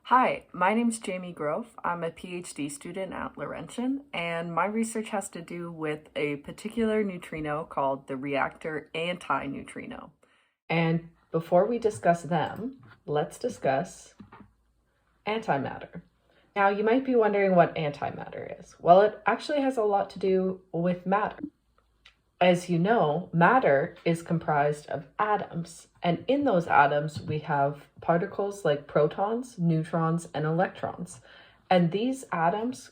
Hi, my name's Jamie Grove. I'm a PhD student at Laurentian, and my research has to do with a particular neutrino called the reactor antineutrino. And before we discuss them, let's discuss antimatter. Now, you might be wondering what antimatter is. Well, it actually has a lot to do with matter. As you know, matter is comprised of atoms, and in those atoms we have particles like protons, neutrons, and electrons. And these atoms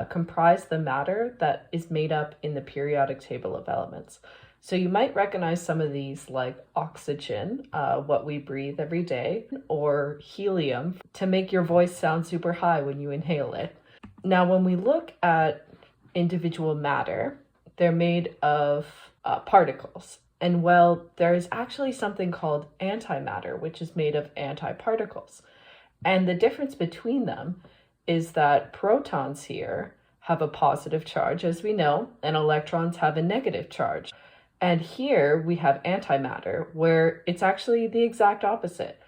comprise the matter that is made up in the periodic table of elements. So you might recognize some of these like oxygen, what we breathe every day, or helium to make your voice sound super high when you inhale it. Now, when we look at individual matter, they're made of particles. And well, there is actually something called antimatter, which is made of antiparticles. And the difference between them is that protons here have a positive charge, as we know, and electrons have a negative charge. And here we have antimatter, where it's actually the exact opposite.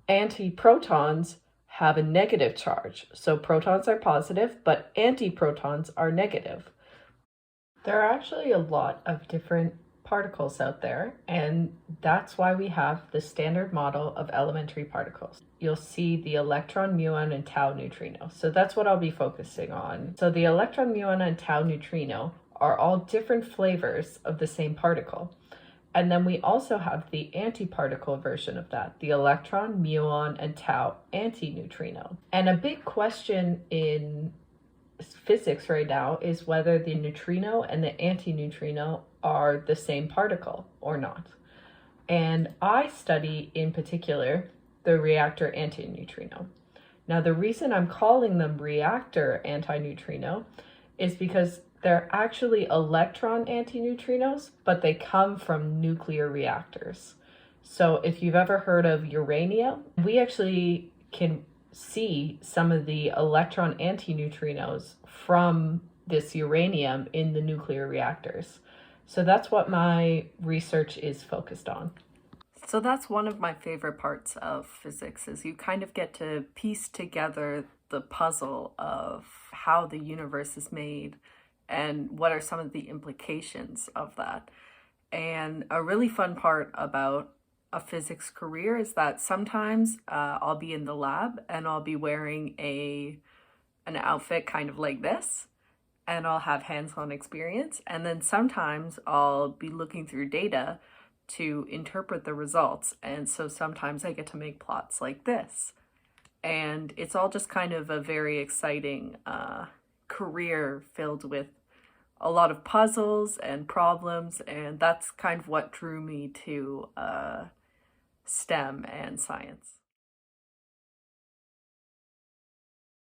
Antiprotons have a negative charge. So protons are positive, but antiprotons are negative. There are actually a lot of different particles out there, and that's why we have the standard model of elementary particles. You'll see the electron, muon, and tau neutrino. So that's what I'll be focusing on. So the electron, muon, and tau neutrino are all different flavors of the same particle. And then we also have the antiparticle version of that, the electron, muon, and tau antineutrino. And a big question in physics right now is whether the neutrino and the antineutrino are the same particle or not. And I study in particular the reactor antineutrino. Now, the reason I'm calling them reactor antineutrino is because they're actually electron antineutrinos, but they come from nuclear reactors. So if you've ever heard of uranium, we actually can see some of the electron antineutrinos from this uranium in the nuclear reactors. So that's what my research is focused on. So that's one of my favorite parts of physics, is you kind of get to piece together the puzzle of how the universe is made and what are some of the implications of that. And a really fun part about a physics career is that sometimes I'll be in the lab and I'll be wearing an outfit kind of like this, and I'll have hands-on experience. And then sometimes I'll be looking through data to interpret the results. And so sometimes I get to make plots like this. And it's all just kind of a very exciting career filled with a lot of puzzles and problems. And that's kind of what drew me to STEM and science.